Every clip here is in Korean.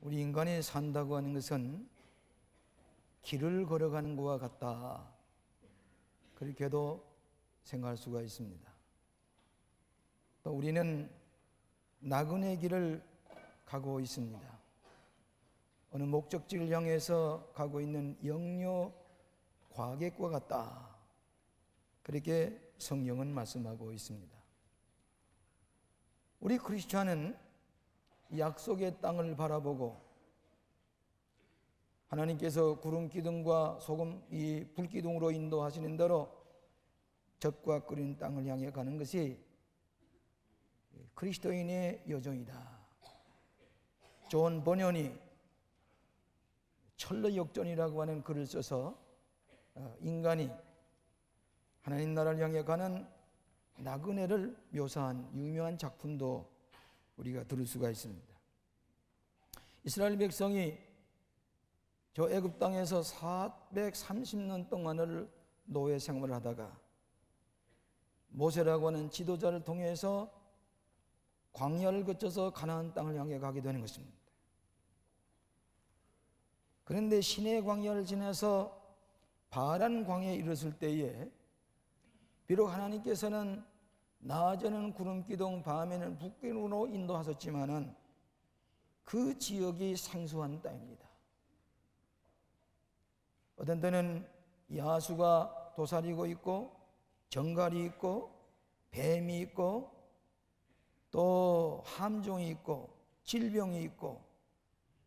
우리 인간이 산다고 하는 것은 길을 걸어가는 것과 같다, 그렇게도 생각할 수가 있습니다. 또 우리는 나그네 길을 가고 있습니다. 어느 목적지를 향해서 가고 있는 영료 과객과 같다, 그렇게 성경은 말씀하고 있습니다. 우리 크리스찬은 약속의 땅을 바라보고 하나님께서 구름 기둥과 소금 이 불기둥으로 인도하시는 대로 젖과 끓인 땅을 향해 가는 것이 그리스도인의 여정이다. 존 버년이 철로 역전이라고 하는 글을 써서 인간이 하나님 나라를 향해 가는 나그네를 묘사한 유명한 작품도 우리가 들을 수가 있습니다. 이스라엘 백성이 저 애굽 땅에서 430년 동안을 노예 생활을 하다가 모세라고 하는 지도자를 통해서 광야를 거쳐서 가나안 땅을 향해 가게 되는 것입니다. 그런데 시내 광야를 지나서 바란 광야에 이르렀을 때에 비록 하나님께서는 낮에는 구름 기둥, 밤에는 북기둥으로 인도하셨지만은 그 지역이 생소한 땅입니다. 어떤 때는 야수가 도사리고 있고 정갈이 있고 뱀이 있고 또 함종이 있고 질병이 있고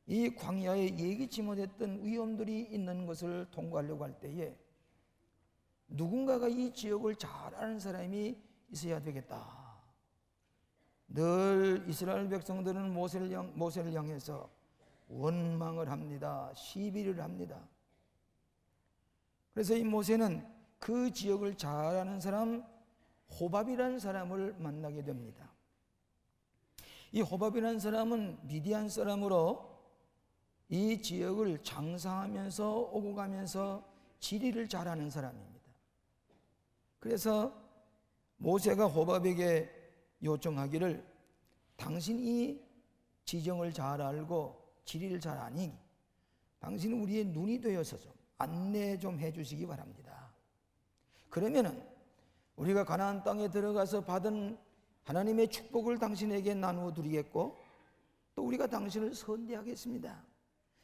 이 광야에 예기치 못했던 위험들이 있는 것을 통과하려고 할 때에 누군가가 이 지역을 잘 아는 사람이 있어야 되겠다. 늘 이스라엘 백성들은 모세를 향해서 원망을 합니다. 시비를 합니다. 그래서 이 모세는 그 지역을 잘 아는 사람 호밥이라는 사람을 만나게 됩니다. 이 호밥이라는 사람은 미디안 사람으로 이 지역을 장사하면서 오고 가면서 지리를 잘 아는 사람입니다. 그래서 모세가 호밥에게 요청하기를 당신이 지정을 잘 알고 지리를 잘 아니 당신은 우리의 눈이 되어서 좀 안내 좀 해주시기 바랍니다. 그러면은 우리가 가나안 땅에 들어가서 받은 하나님의 축복을 당신에게 나누어 드리겠고 또 우리가 당신을 선대하겠습니다.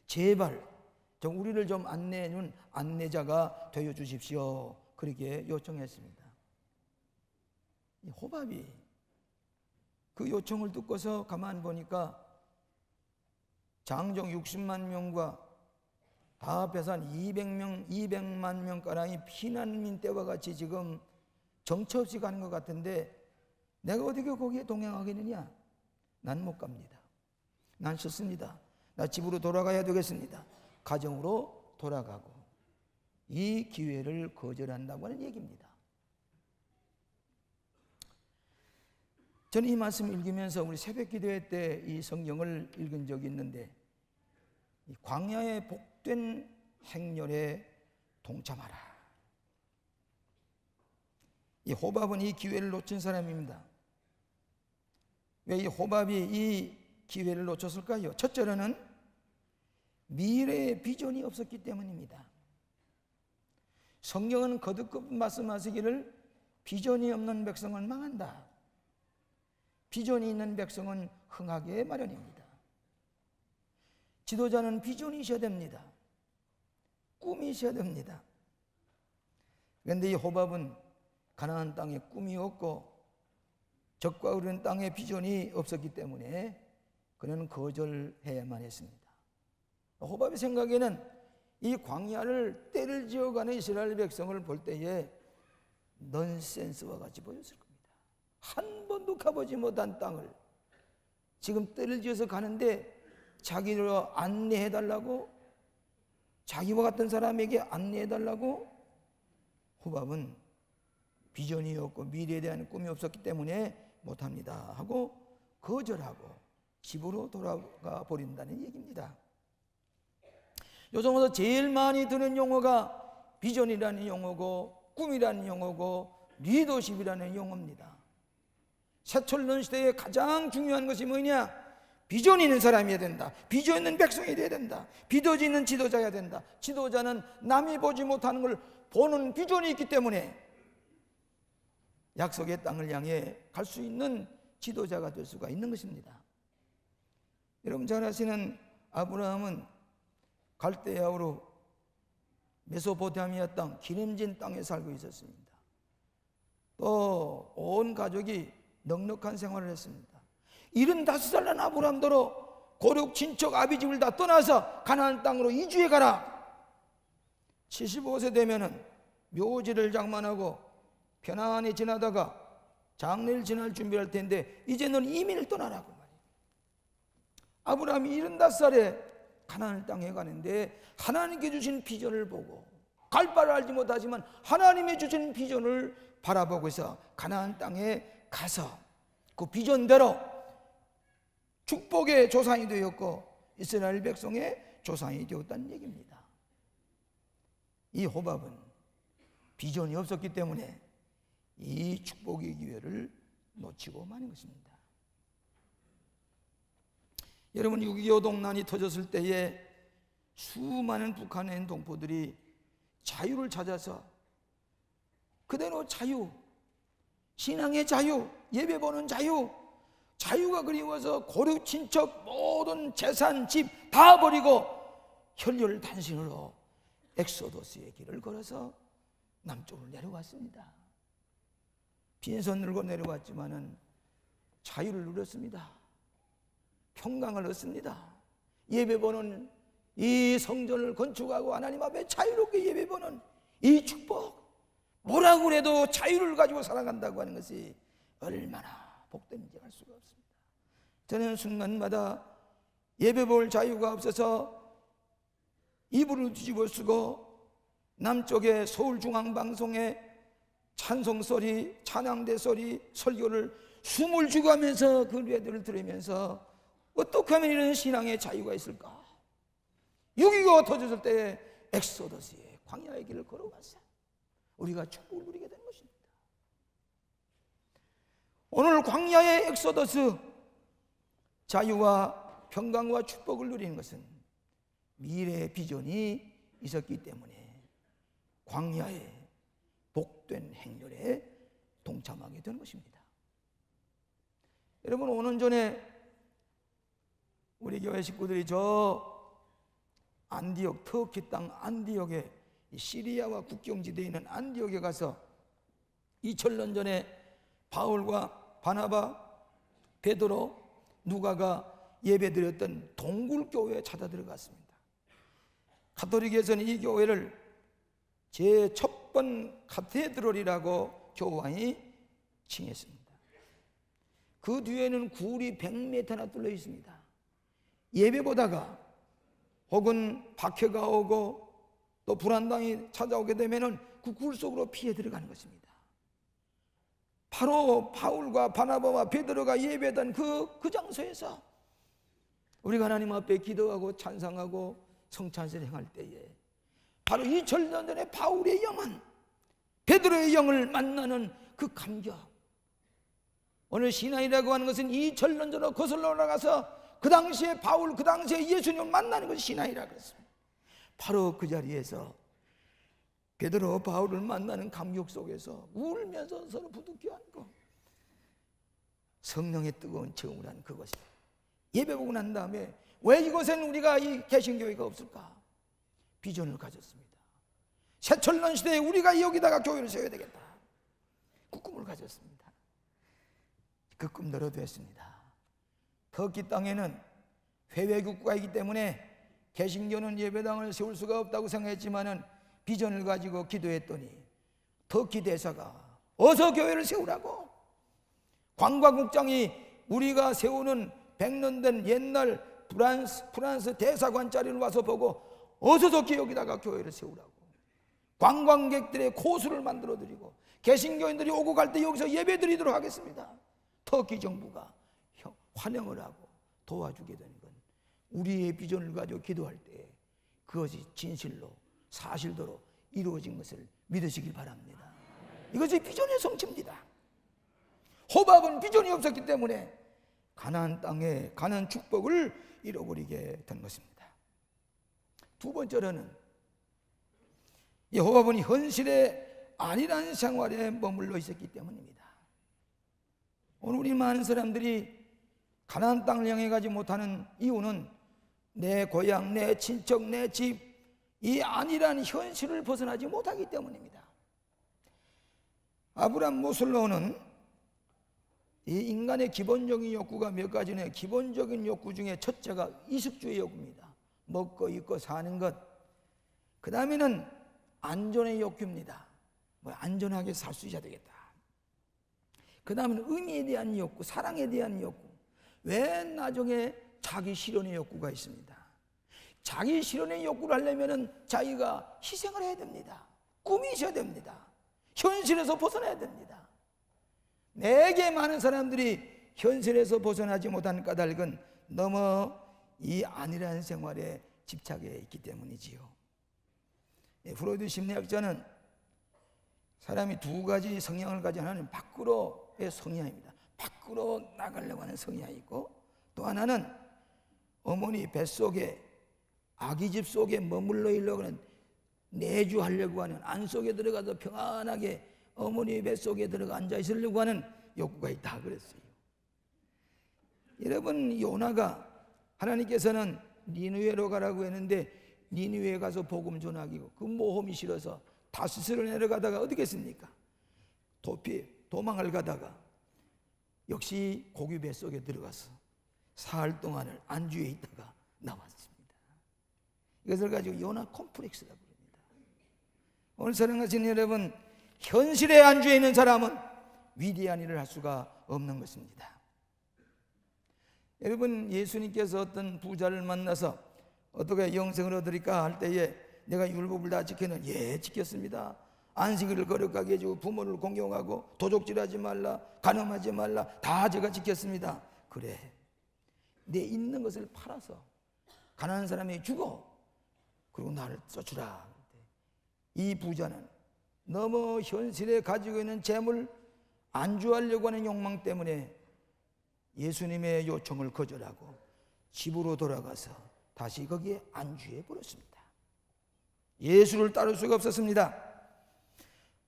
제발 좀 우리를 좀 안내해준 안내자가 되어 주십시오. 그렇게 요청했습니다. 호밥이 그 요청을 듣고서 가만 보니까 장정 60만 명과 다 합해서 한 200만 명가량이 피난민 때와 같이 지금 정처 없이 가는 것 같은데 내가 어떻게 거기에 동행하겠느냐? 난 못 갑니다. 난 싫습니다. 나 집으로 돌아가야 되겠습니다. 가정으로 돌아가고 이 기회를 거절한다고 하는 얘기입니다. 저는 이 말씀을 읽으면서 우리 새벽 기도회 때 이 성경을 읽은 적이 있는데 이 광야의 복된 행렬에 동참하라. 이 호밥은 이 기회를 놓친 사람입니다. 왜 이 호밥이 이 기회를 놓쳤을까요? 첫째로는 미래의 비전이 없었기 때문입니다. 성경은 거듭 말씀하시기를 비전이 없는 백성은 망한다. 비전이 있는 백성은 흥하게 마련입니다. 지도자는 비전이 있어야 됩니다. 꿈이 있어야 됩니다. 그런데 이 호밥은 가나안 땅에 꿈이 없고 적과 흐르는 땅에 비전이 없었기 때문에 그는 거절해야만 했습니다. 호밥의 생각에는 이 광야를 때를 지어가는 이스라엘 백성을 볼 때에 넌센스와 같이 보였을 겁니다. 한 번도 가보지 못한 땅을 지금 때를 지어서 가는데 자기를 안내해달라고, 자기와 같은 사람에게 안내해달라고. 호밥은 비전이 없고 미래에 대한 꿈이 없었기 때문에 못합니다 하고 거절하고 집으로 돌아가 버린다는 얘기입니다. 요즘 와서 제일 많이 드는 용어가 비전이라는 용어고 꿈이라는 용어고 리더십이라는 용어입니다. 새철년 시대에 가장 중요한 것이 뭐냐? 비전이 있는 사람이어야 된다. 비전 있는 백성이 되어야 된다. 비전 있는 지도자여야 된다. 지도자는 남이 보지 못하는 걸 보는 비전이 있기 때문에 약속의 땅을 향해 갈 수 있는 지도자가 될 수가 있는 것입니다. 여러분 잘 아시는 아브라함은 갈대아우로 메소포타미아 땅, 기름진 땅에 살고 있었습니다. 또 온 가족이 넉넉한 생활을 했습니다. 75살 난 아브라함더러 고륙 친척 아비집을 다 떠나서 가나안 땅으로 이주해 가라. 75세 되면은 묘지를 장만하고 편안히 지나다가 장래를 지날 준비할 텐데 이제 넌 이민을 떠나라고 말이에요. 아브라함이 75살에 가나안 땅에 가는데 하나님께 주신 비전을 보고 갈 바를 알지 못하지만 하나님의 주신 비전을 바라보고 있어 가나안 땅에 가서 그 비전대로 축복의 조상이 되었고 이스라엘 백성의 조상이 되었다는 얘기입니다. 이 호밥은 비전이 없었기 때문에 이 축복의 기회를 놓치고 마는 것입니다. 여러분 6.25 동란이 터졌을 때에 수많은 북한의 동포들이 자유를 찾아서 그대로 자유, 신앙의 자유, 예배 보는 자유, 자유가 그리워서 고륙 친척 모든 재산, 집 다 버리고 혈혈 단신으로 엑소더스의 길을 걸어서 남쪽으로 내려왔습니다. 빈손 들고 내려왔지만은 자유를 누렸습니다. 평강을 얻습니다. 예배 보는 이 성전을 건축하고 하나님 앞에 자유롭게 예배 보는 이 축복, 뭐라고 그래도 자유를 가지고 살아간다고 하는 것이 얼마나 복된지 알 수가 없습니다. 저는 순간마다 예배 볼 자유가 없어서 이불을 뒤집어 쓰고 남쪽의 서울중앙방송의 찬송소리, 찬양대 소리, 설교를 숨을 죽어가면서 그 노래들을 들으면서 어떻게 하면 이런 신앙의 자유가 있을까? 6.25가 터졌을 때 엑소더스의 광야의 길을 걸어갔어요. 우리가 축복을 누리게 된 것입니다. 오늘 광야의 엑소더스, 자유와 평강과 축복을 누리는 것은 미래의 비전이 있었기 때문에 광야의 복된 행렬에 동참하게 되는 것입니다. 여러분 5년 전에 우리 교회 식구들이 저 안디옥, 터키 땅 안디옥에 시리아와 국경지대에 있는 안디옥에 가서 2000년 전에 바울과 바나바, 베드로, 누가가 예배드렸던 동굴교회에 찾아 들어갔습니다. 가톨릭에서는 이 교회를 제 첫 번 카테드럴이라고 교황이 칭했습니다. 그 뒤에는 굴이 100m나 뚫려 있습니다. 예배 보다가 혹은 박해가 오고 또 불안당이 찾아오게 되면은 그 굴 속으로 피해 들어가는 것입니다. 바로 바울과 바나바와 베드로가 예배하던 그 장소에서 우리가 하나님 앞에 기도하고 찬상하고 성찬식을 행할 때에 바로 2000년 전에 바울의 영은 베드로의 영을 만나는 그 감격, 오늘 신앙이라고 하는 것은 2000년 전으로 거슬러 올라가서 그 당시에 바울, 그 당시에 예수님을 만나는 것이 신앙이라고 했습니다. 바로 그 자리에서 베드로 바울을 만나는 감격 속에서 울면서 서로 부둥켜 안고 성령의 뜨거운 체험을 한 그것이 예배 보고 난 다음에 왜 이곳엔 우리가 이 개신교회가 없을까? 비전을 가졌습니다. 새천년 시대에 우리가 여기다가 교회를 세워야 되겠다. 그 꿈을 가졌습니다. 그 꿈대로 됐습니다. 터키 땅에는 회외국가이기 때문에 개신교는 예배당을 세울 수가 없다고 생각했지만은 비전을 가지고 기도했더니 터키 대사가 어서 교회를 세우라고, 관광국장이 우리가 세우는 100년 된 옛날 프랑스 대사관 자리를 와서 보고 어서 저기 여기다가 교회를 세우라고, 관광객들의 코스를 만들어 드리고 개신교인들이 오고 갈 때 여기서 예배 드리도록 하겠습니다. 터키 정부가 환영을 하고 도와주게 되는 건 우리의 비전을 가지고 기도할 때 그것이 진실로 사실대로 이루어진 것을 믿으시길 바랍니다. 이것이 비전의 성취입니다. 호밥은 비전이 없었기 때문에 가나안 땅에 가는 축복을 잃어버리게 된 것입니다. 두 번째로는 여호와분이 현실의 안일한 생활에 머물러 있었기 때문입니다. 오늘 우리 많은 사람들이 가나안 땅을 향해 가지 못하는 이유는 내 고향, 내 친척, 내 집, 이 안일한 현실을 벗어나지 못하기 때문입니다. 아브람 모슬로는 이 인간의 기본적인 욕구가 몇 가지네. 기본적인 욕구 중에 첫째가 이식주의 욕구입니다. 먹고 입고 사는 것. 그 다음에는 안전의 욕구입니다. 안전하게 살 수 있어야 되겠다. 그 다음에는 의미에 대한 욕구, 사랑에 대한 욕구. 왜 나중에 자기 실현의 욕구가 있습니다. 자기 실현의 욕구를 하려면 자기가 희생을 해야 됩니다. 꿈이 있어야 됩니다. 현실에서 벗어나야 됩니다. 내게 많은 사람들이 현실에서 벗어나지 못한 까닭은 너무 이 안일한 생활에 집착해 있기 때문이지요. 프로이드 심리학자는 사람이 두 가지 성향을 가진 하나는 밖으로의 성향입니다. 밖으로 나가려고 하는 성향이 있고, 또 하나는 어머니 뱃속에 아기 집 속에 머물러 있려고 하는, 내주하려고 하는, 안 속에 들어가서 평안하게 어머니 뱃속에 들어가 앉아 있으려고 하는 욕구가 있다 그랬어요. 여러분, 요나가 하나님께서는 니느웨로 가라고 했는데 니느웨에 가서 복음 전하기고 그 모험이 싫어서 다시스로 내려가다가 어떻게 했습니까? 도망을 가다가 역시 고기 뱃속에 들어가서 사흘 동안을 안주에 있다가 나왔습니다. 이것을 가지고 요나 콤플렉스라고 합니다. 오늘 사랑하시는 여러분, 현실에 안주해 있는 사람은 위대한 일을 할 수가 없는 것입니다. 여러분, 예수님께서 어떤 부자를 만나서 어떻게 영생을 얻으리까 할 때에 내가 율법을 다 지켰는? 예, 지켰습니다. 안식일을 거룩하게 해주고 부모를 공경하고 도적질하지 말라, 간음하지 말라, 다 제가 지켰습니다. 그래, 내 있는 것을 팔아서 가난한 사람에게 주고 그리고 나를 써주라. 이 부자는 너무 현실에 가지고 있는 재물 안주하려고 하는 욕망 때문에 예수님의 요청을 거절하고 집으로 돌아가서 다시 거기에 안주해 버렸습니다. 예수를 따를 수가 없었습니다.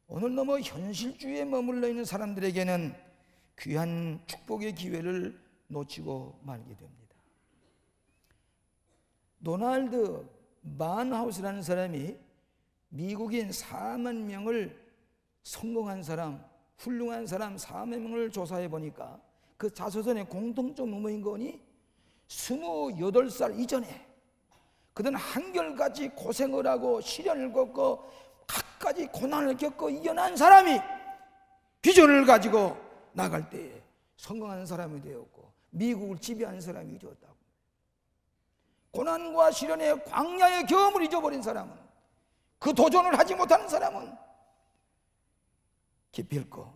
오늘 너무 현실주의에 머물러 있는 사람들에게는 귀한 축복의 기회를 놓치고 말게 됩니다. 도널드 만하우스라는 사람이 미국인 4만 명을 성공한 사람, 훌륭한 사람 4만 명을 조사해 보니까 그 자서전의 공통점 뭐인 거니? 28살 이전에 그들은 한결같이 고생을 하고 시련을 겪고 갖가지 고난을 겪고 이겨난 사람이 비전을 가지고 나갈 때에 성공한 사람이 되었고 미국을 지배한 사람이 되었다고. 고난과 시련의 광야의 경험을 잊어버린 사람은, 그 도전을 하지 못하는 사람은 기필코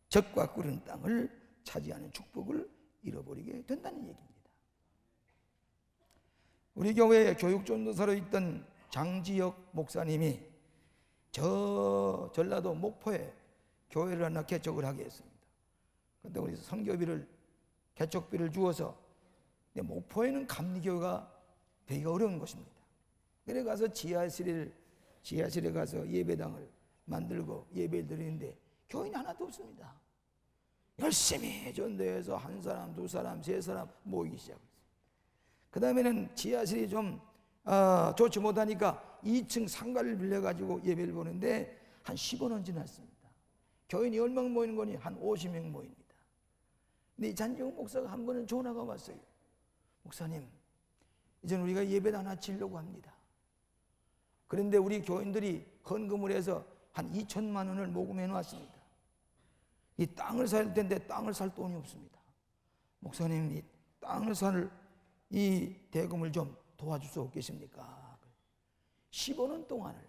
적과 꿀은 땅을 차지하는 축복을 잃어버리게 된다는 얘기입니다. 우리 교회에 교육전도사로 있던 장지혁 목사님이 저 전라도 목포에 교회를 하나 개척을 하게 했습니다. 그런데 우리 선교비를, 개척비를 주어서, 근데 목포에는 감리교회가 되기가 어려운 것입니다. 그래 가서 지하실에 가서 예배당을 만들고 예배를 드리는데 교인이 하나도 없습니다. 열심히 전도해서 한 사람, 두 사람, 세 사람 모이기 시작했어요. 그 다음에는 지하실이 좀 좋지 못하니까 2층 상가를 빌려가지고 예배를 보는데 한 10원은 지났습니다. 교인이 얼마나 모이는 거니? 한 50명 모입니다. 근데 이 장지영 목사가 한 번은 전화가 왔어요. 목사님, 이제는 우리가 예배당 하나 지으려고 합니다. 그런데 우리 교인들이 헌금을 해서 한 2천만 원을 모금해 놨습니다. 이 땅을 살 텐데 땅을 살 돈이 없습니다. 목사님, 이 땅을 살 이 대금을 좀 도와줄 수 없겠습니까? 15년 동안을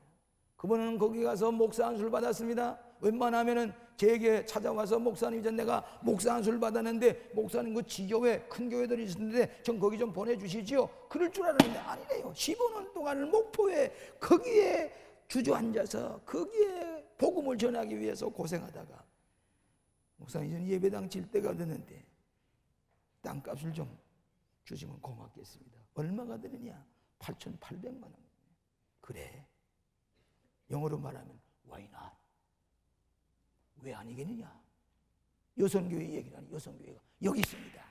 그분은 거기 가서 목사 안수를 받았습니다. 웬만하면은 제게 찾아와서 목사님, 이제 내가 목사 안수를 받았는데 목사님 그 지교회 큰 교회들이 있는데 전 거기 좀 보내주시지요. 그럴 줄 알았는데 아니래요. 15년 동안을 목포에 거기에 주저앉아서 거기에 복음을 전하기 위해서 고생하다가 목사님, 이제 예배당 질 때가 됐는데 땅값을 좀 주시면 고맙겠습니다. 얼마가 되느냐? 8,800만 원. 그래, 영어로 말하면 why not? 왜 아니겠느냐? 여성교회 얘기라니. 여성교회가 여기 있습니다.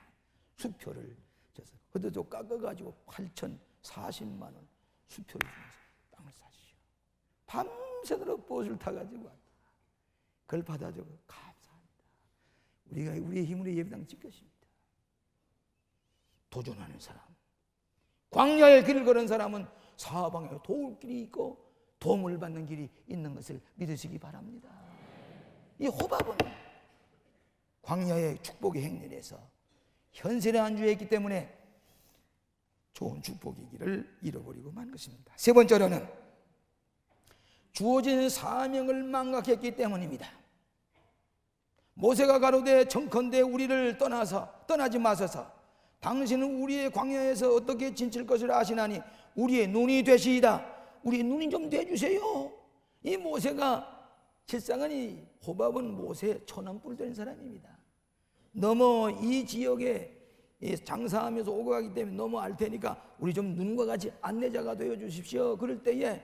수표를 줘서 그것도 깎아가지고 8,040만 원 수표를 주면서 땅을 사시오. 밤새도록 버스를 타가지고 왔다. 그걸 받아주고 감사합니다. 우리가 우리의 힘으로 예배당 짓겠습니다. 도전하는 사람, 광야의 길을 걸은 사람은 사방에 도울 길이 있고 도움을 받는 길이 있는 것을 믿으시기 바랍니다. 이 호밥은 광야의 축복의 행렬에서 현세를 안주했기 때문에 좋은 축복이기를 잃어버리고 만 것입니다. 세 번째로는 주어진 사명을 망각했기 때문입니다. 모세가 가로되 청컨대 우리를 떠나지 마소서. 당신은 우리의 광야에서 어떻게 지칠 것을 아시나니 우리의 눈이 되시이다. 우리의 눈이 좀 되주세요. 이 모세가 실상은 이 호밥은 모세의 천원뿔 된 사람입니다. 너무 이 지역에 장사하면서 오고 가기 때문에 너무 알 테니까 우리 좀 눈과 같이 안내자가 되어 주십시오. 그럴 때에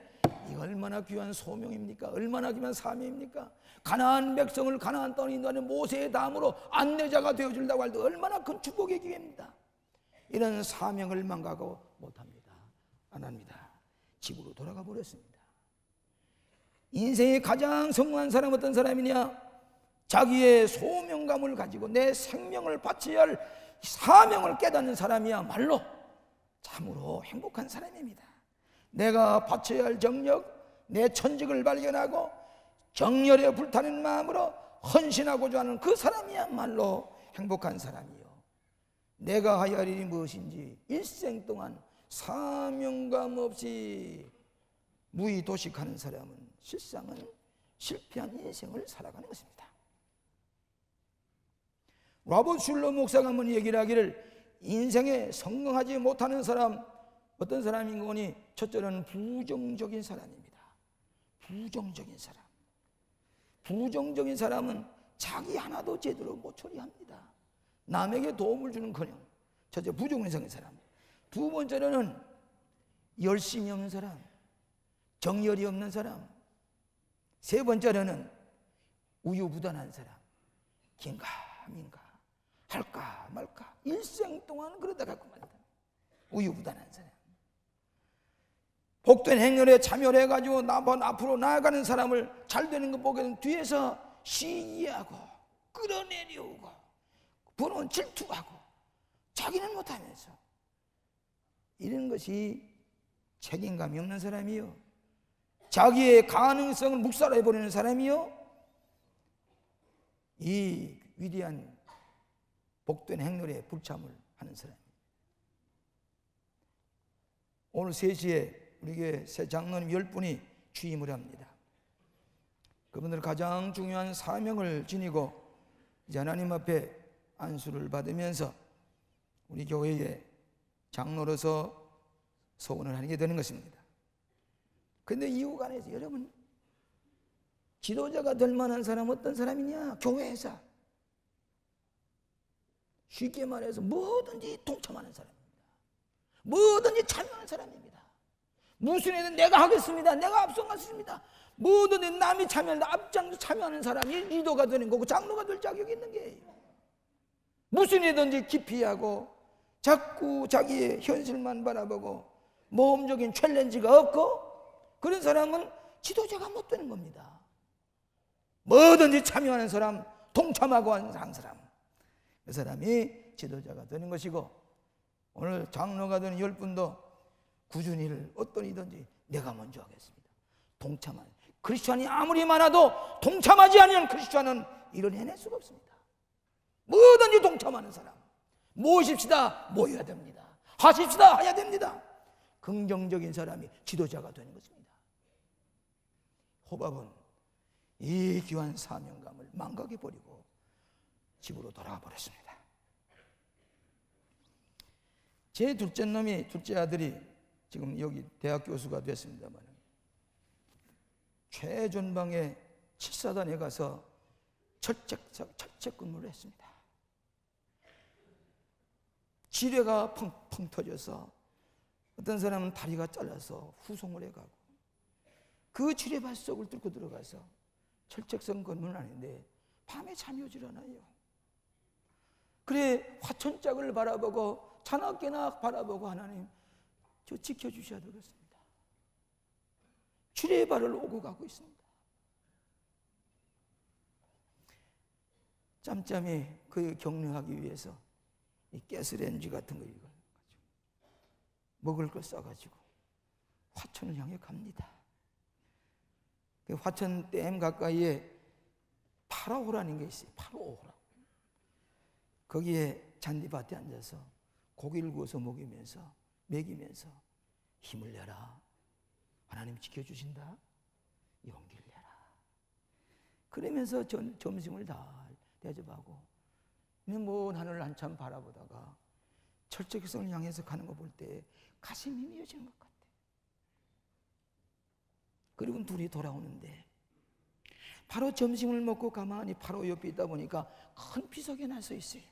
이거 얼마나 귀한 소명입니까? 얼마나 귀한 사명입니까? 가나안 백성을 가나안 땅에 인도하는 모세의 다음으로 안내자가 되어 준다고 할 때 얼마나 큰 축복의 기회입니다. 이런 사명을 망각하고 못합니다. 안 합니다. 집으로 돌아가 버렸습니다. 인생의 가장 성공한 사람 어떤 사람이냐? 자기의 소명감을 가지고 내 생명을 바쳐야 할 사명을 깨닫는 사람이야말로 참으로 행복한 사람입니다. 내가 바쳐야 할 정력, 내 천직을 발견하고 정열에 불타는 마음으로 헌신하고자 하는 그 사람이야말로 행복한 사람이요. 내가 하여야 할 일이 무엇인지 일생 동안 사명감 없이 무의도식하는 사람은 실상은 실패한 인생을 살아가는 것입니다. 로버트 슐러 목사가 한번 얘기를 하기를 인생에 성공하지 못하는 사람 어떤 사람인 거니 첫째는 부정적인 사람입니다. 부정적인 사람. 부정적인 사람은 자기 하나도 제대로 못 처리합니다. 남에게 도움을 주는커녕 첫째 부정적인 사람. 두 번째로는 열심이 없는 사람, 정열이 없는 사람. 세 번째로는 우유부단한 사람. 긴가민가 할까 말까 일생 동안 그러다가 그만다. 우유부단한 사람. 복된 행렬에 참여를 해가지고 앞으로 나아가는 사람을 잘 되는 거 보게 뒤에서 시기하고 끌어내려오고 부러운 질투하고 자기는 못하면서 이런 것이 책임감이 없는 사람이요, 자기의 가능성을 묵살해버리는 사람이요, 이 위대한 복된 행렬에 불참을 하는 사람입니다. 오늘 3시에 우리 교회 새 장로님 10분이 취임을 합니다. 그분들 가장 중요한 사명을 지니고 이제 하나님 앞에 안수를 받으면서 우리 교회의 장로로서 소원을 하게 되는 것입니다. 그런데 이유가 안에서 여러분, 지도자가 될 만한 사람 어떤 사람이냐? 교회에서 쉽게 말해서 뭐든지 동참하는 사람입니다. 뭐든지 참여하는 사람입니다. 무슨 일은 내가 하겠습니다. 내가 앞서가겠습니다. 뭐든지 남이 참여한다 앞장서 참여하는 사람이 리더가 되는 거고 장로가 될 자격이 있는 게예요. 무슨 일이든지 기피하고 자꾸 자기의 현실만 바라보고 모험적인 챌린지가 없고 그런 사람은 지도자가 못 되는 겁니다. 뭐든지 참여하는 사람, 동참하고 하는 사람, 그 사람이 지도자가 되는 것이고, 오늘 장로가 되는 10분도 꾸준히 일을 어떤 이든지 내가 먼저 하겠습니다. 동참하는 크리스찬이 아무리 많아도 동참하지 않으면 크리스찬은 일을 해낼 수가 없습니다. 뭐든지 동참하는 사람, 모십시다 모여야 됩니다. 하십시다 해야 됩니다. 긍정적인 사람이 지도자가 되는 것입니다. 호밥은 이 귀한 사명감을 망각해버리고 집으로 돌아가 버렸습니다. 제 둘째 아들이 지금 여기 대학 교수가 됐습니다만 최전방의 7사단에 가서 철책 근무를 했습니다. 지뢰가 펑펑 터져서 어떤 사람은 다리가 잘라서 후송을 해가고, 그 지뢰밭 속을 뚫고 들어가서 철책성 건물은 아닌데 밤에 잠이 오질 않아요. 그래 화천짝을 바라보고 자나깨나 바라보고, 하나님 저 지켜주셔야 되겠습니다. 지뢰의 발을 오고 가고 있습니다. 짬짬이 그 격려하기 위해서 이 가스레인지 같은 거 이거 먹을 걸 싸가지고 화천을 향해 갑니다. 그 화천 댐 가까이에 파라오라는 게 있어요. 파라오라. 거기에 잔디밭에 앉아서 고기를 구워서 먹이면서 힘을 내라. 하나님 지켜주신다. 용기를 내라. 그러면서 점심을 다 대접하고, 먼 하늘을 한참 바라보다가 철책성을 향해서 가는 거 볼 때 가슴이 미어지는 것 같아. 그리고 둘이 돌아오는데 바로 점심을 먹고 가만히 바로 옆에 있다 보니까 큰 비석이 나서 있어요.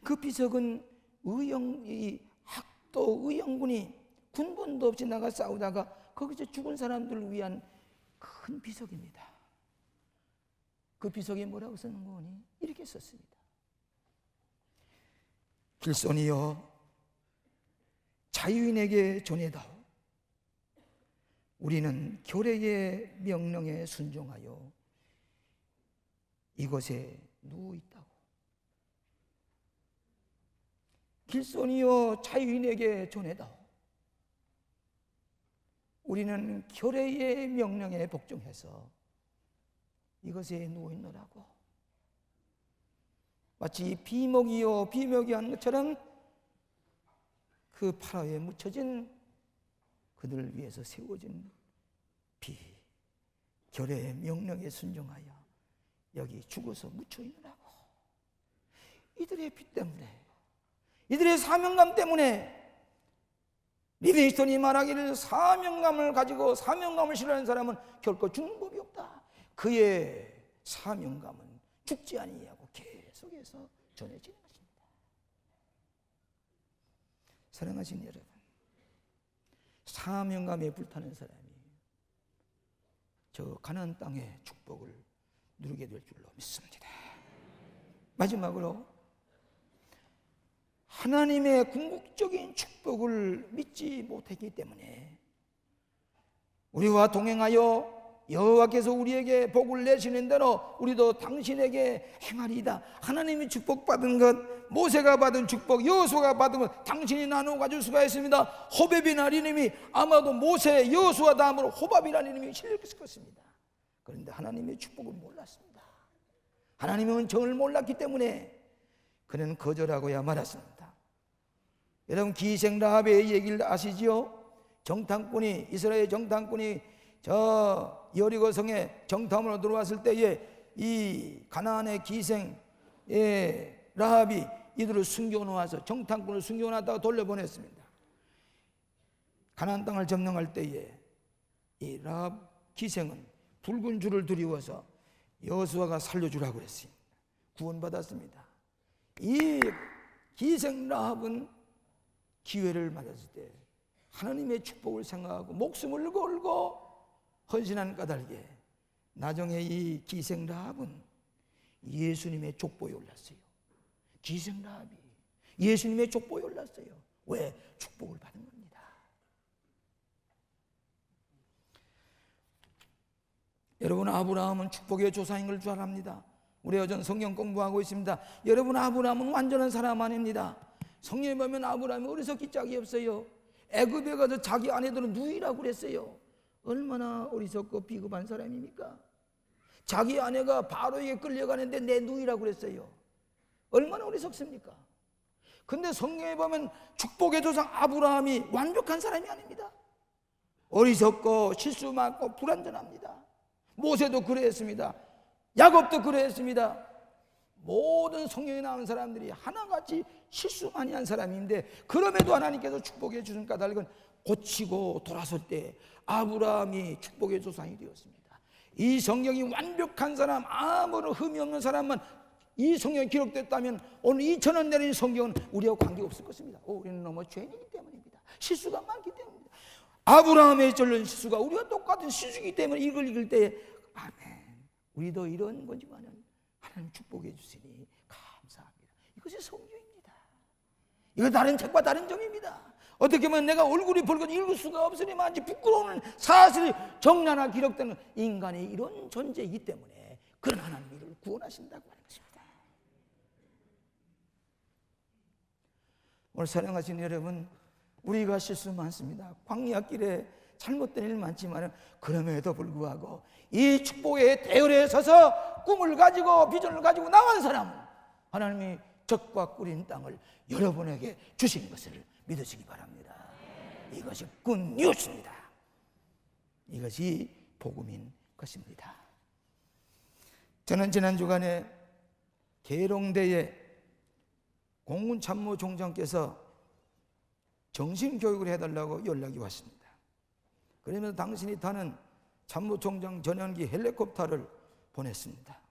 그 비석은 의영군이 군번도 없이 나가 싸우다가 거기서 죽은 사람들을 위한 큰 비석입니다. 그 비석에 뭐라고 쓰는 거니? 이렇게 썼습니다. 길손이여 자유인에게 전해다오. 우리는 교례의 명령에 순종하여 이곳에 누워 있다고. 길손이여 자유인에게 전해다오. 우리는 교례의 명령에 복종해서 이것에 누워 있노라고. 마치 비목이요 비목이 하는 것처럼 그 파라오에 묻혀진 그들을 위해서 세워진 교례의 명령에 순종하여 여기 죽어서 묻혀 있노라고. 이들의 피 때문에, 이들의 사명감 때문에 리빙스턴이 말하기를 사명감을 가지고 사명감을 싫어하는 사람은 결코 죽는 법이 없다. 그의 사명감은 죽지 아니하고 계속해서 전해지는 것입니다. 사랑하신 여러분, 사명감에 불타는 사람이 저 가나안 땅의 축복을 누리게 될 줄로 믿습니다. 마지막으로 하나님의 궁극적인 축복을 믿지 못했기 때문에 우리와 동행하여 여호와께서 우리에게 복을 내시는 대로 우리도 당신에게 행하리이다. 하나님이 축복받은 것, 모세가 받은 축복, 여호수아가 받은 것 당신이 나누어 가질 수가 있습니다. 호밥이라는 이름이 아마도 모세, 여호수아 다음으로 호밥이라는 이름이 실렸을 것입니다. 그런데 하나님의 축복을 몰랐습니다. 하나님의 은총을 몰랐기 때문에 그는 거절하고야 말았습니다. 여러분, 기생 라합의 얘기를 아시지요? 정탐꾼이, 이스라엘 정탐꾼이 저 여리고 성에 정탐으로 들어왔을 때에 이 가나안의 기생 라합이 이들을 숨겨놓아서, 정탐꾼을 숨겨놨다가 돌려보냈습니다. 가나안 땅을 점령할 때에 이 라합 기생은 붉은 줄을 두려워서 여호수아가 살려주라고 그랬어요. 구원받았습니다. 이 기생 라합은 기회를 맞았을 때 하나님의 축복을 생각하고 목숨을 걸고 헌신한 까닭에 나중에 이 기생 라합은 예수님의 족보에 올랐어요. 기생 라합이 예수님의 족보에 올랐어요. 왜? 축복을 받은 겁니다. 여러분, 아브라함은 축복의 조상인 걸 줄 압니다. 우리 여전 성경 공부하고 있습니다. 여러분, 아브라함은 완전한 사람 아닙니다. 성경에 보면 아브라함이 어리석기 짝이 없어요. 애굽에 가서 자기 아내들은 누이라고 그랬어요. 얼마나 어리석고 비겁한 사람입니까? 자기 아내가 바로에게 끌려가는데 내 누이라고 그랬어요. 얼마나 어리석습니까? 근데 성경에 보면 축복의 조상 아브라함이 완벽한 사람이 아닙니다. 어리석고 실수 많고 불완전합니다. 모세도 그랬습니다. 야곱도 그랬습니다. 모든 성경에 나온 사람들이 하나같이 실수 많이 한 사람인데, 그럼에도 하나님께서 축복해 주신 까닭은 고치고 돌아설 때 아브라함이 축복의 조상이 되었습니다. 이 성경이 완벽한 사람, 아무런 흠이 없는 사람만 이 성경이 기록됐다면 오늘 2000년 내린 성경은 우리하고 관계없을 것입니다. 우리는 너무 죄인이기 때문입니다. 실수가 많기 때문입니다. 아브라함의 전론 실수가 우리와 똑같은 실수이기 때문에 이걸 읽을 때 아멘, 우리도 이런 거지만은 하나님 축복해 주시니 감사합니다. 이것이 성경입니다. 이거 다른 책과 다른 점입니다. 어떻게 보면 내가 얼굴이 붉은 읽을 수가 없으니만 부끄러운 사실이 적나라 기록되는 인간의 이런 존재이기 때문에 그런 하나님이 이를 구원하신다고 하는 것입니다. 오늘 사랑하신 여러분, 우리가 실수 많습니다. 광야길에 잘못된 일 많지만 그럼에도 불구하고 이 축복의 대열에 서서 꿈을 가지고 비전을 가지고 나간 사람은 하나님이 적과 꿀인 땅을 여러분에게 주신 것을 믿으시기 바랍니다. 이것이 굿뉴스입니다. 이것이 복음인 것입니다. 저는 지난 주간에 계룡대에 공군참모총장께서 정신교육을 해달라고 연락이 왔습니다. 그러면서 당신이 타는 참모총장 전용기 헬리콥터를 보냈습니다.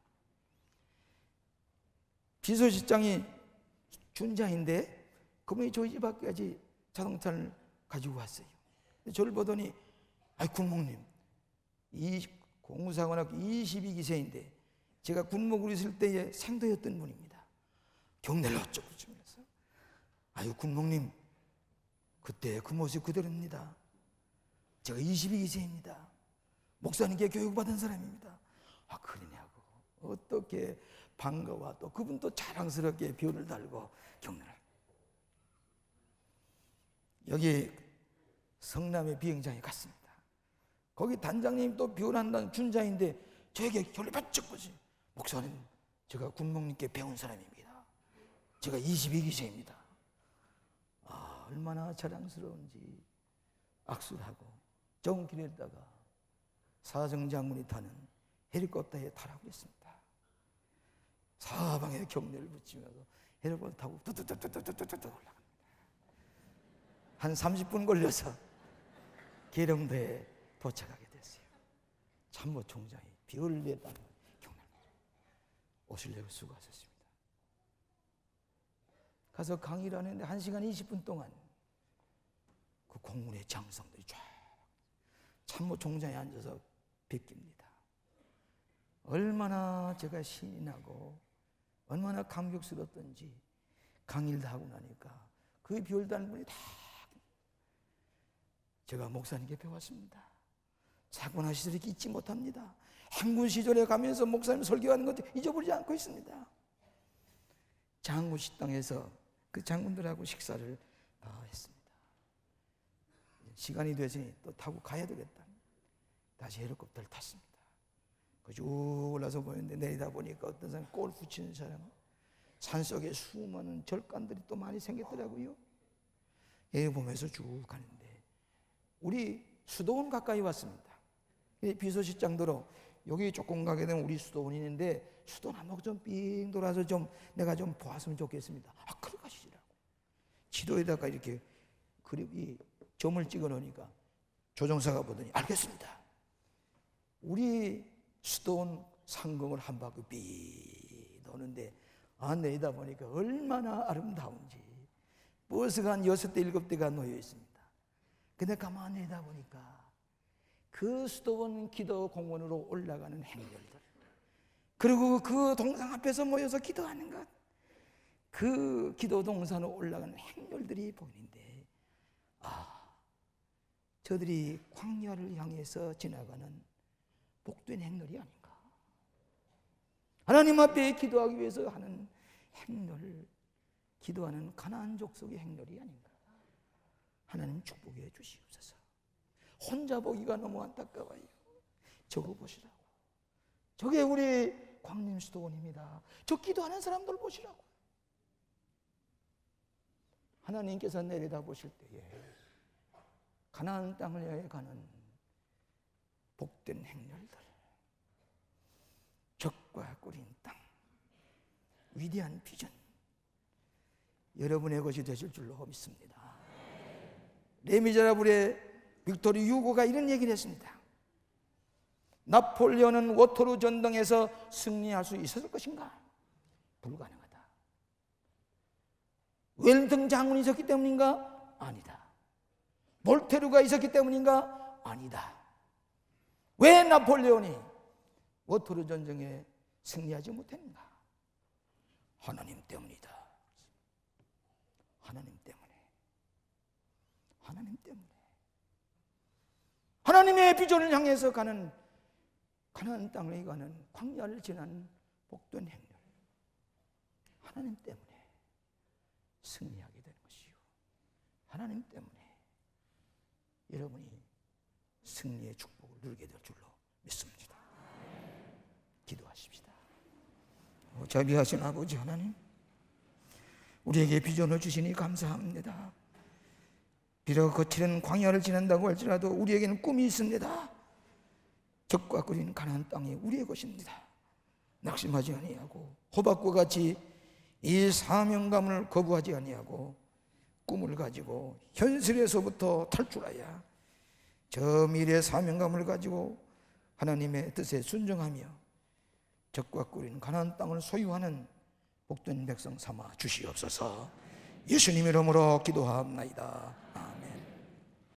비서실장이 준자인데 그분이 저희 집 앞까지 자동차를 가지고 왔어요. 저를 보더니 군목님, 이 공무사관학교 22기세인데 제가 군목으로 있을 때의 생도였던 분입니다. 경례를 어쩌고 주면서 군목님, 그때 그 모습 그대로입니다. 제가 22기세입니다. 목사님께 교육받은 사람입니다. 그러냐고 어떻게 반가워, 또 그분 또 자랑스럽게 별을 달고 경례를. 여기 성남의 비행장에 갔습니다. 거기 단장님 또 비원한다는 준자인데 저에게 결례 바짝 보지. 목사님, 제가 군목님께 배운 사람입니다. 제가 22기세입니다. 얼마나 자랑스러운지 악수를 하고 정 길에다가 사정장군이 타는 헬리콥터에 타라고 했습니다. 사방에 경례를 붙이면서 헬리콥터 타고 뚜뚜뚜뚜뚜뚜뚜 올라갑니다. 한 30분 걸려서 계룡대에 도착하게 됐어요. 참모총장이 비를 내다는 경례를 오시려고 수고하셨습니다. 가서 강의를 하는데 1시간 20분 동안 그 공군의 장성들이 쫙 참모총장에 앉아서 뵙깁니다. 얼마나 제가 신이 나고 얼마나 감격스럽던지 강의를 다 하고 나니까 그 비올다는 분이 다 제가 목사님께 배웠습니다. 사고나 시절을 잊지 못합니다. 행군 시절에 가면서 목사님 설교하는 것도 잊어버리지 않고 있습니다. 장군 식당에서 그 장군들하고 식사를 했습니다. 시간이 되서니 또 타고 가야 되겠다. 다시 헬리콥터를 탔습니다. 쭉 올라서 보였는데 내리다 보니까 어떤 사람 골프 치는 사람, 산속에 수많은 절간들이 또 많이 생겼더라고요. 여기 보면서 쭉 가는데 우리 수도원 가까이 왔습니다. 비서실장도로 여기 조금 가게 되면 우리 수도원이 있는데 수도원 한번 좀 삥 돌아서 좀 내가 좀 보았으면 좋겠습니다. 그래 가시라고. 지도에다가 이렇게 이 점을 찍어 놓으니까 조종사가 보더니 알겠습니다. 우리 수도원 상공을 한 바퀴 삐 도는데 내리다 보니까 얼마나 아름다운지 버스가 한 6대 7대가 놓여 있습니다. 근데 가만히 내리다 보니까 그 수도원 기도 공원으로 올라가는 행렬들, 그리고 그 동상 앞에서 모여서 기도하는 것, 그 기도 동산으로 올라가는 행렬들이 보이는데 저들이 광야를 향해서 지나가는 복된 행렬이 아닌가. 하나님 앞에 기도하기 위해서 하는 행렬, 기도하는 가나안 족속의 행렬이 아닌가. 하나님 축복해 주시옵소서. 혼자 보기가 너무 안타까워요. 저거 보시라고. 저게 우리 광림수도원입니다. 저 기도하는 사람들 보시라고. 하나님께서 내려다 보실 때에 가나안 땅을 향해 가는 복된 행렬들, 적과 꿀인 땅, 위대한 비전, 여러분의 것이 되실 줄로 믿습니다. 레미제라블의 빅토리 유고가 이런 얘기를 했습니다. 나폴레온은 워터루 전쟁에서 승리할 수 있었을 것인가? 불가능하다. 웰링턴 장군이 있었기 때문인가? 아니다. 볼테르가 있었기 때문인가? 아니다. 왜 나폴레온이 워터루 전쟁에 승리하지 못했는가? 하나님 때문이다. 하나님 때문에. 하나님 때문에. 하나님의 비전을 향해서 가는 가나안 땅에 가는 광야를 지나는 복된 행렬. 하나님 때문에 승리하게 되는 것이요. 하나님 때문에 여러분이 승리의 축복을 누리게 될 줄로 믿습니다. 기도하십시다. 자비하신 아버지 하나님, 우리에게 비전을 주시니 감사합니다. 비록 거칠은 광야를 지난다고 할지라도 우리에게는 꿈이 있습니다. 적과 끓인 가나안 땅이 우리의 것입니다. 낙심하지 아니하고 호박과 같이 이 사명감을 거부하지 아니하고 꿈을 가지고 현실에서부터 탈출하여 저 미래의 사명감을 가지고 하나님의 뜻에 순종하며 적과 꿀인 가나안 땅을 소유하는 복된 백성 삼아 주시옵소서. 예수님 이름으로 기도하옵나이다.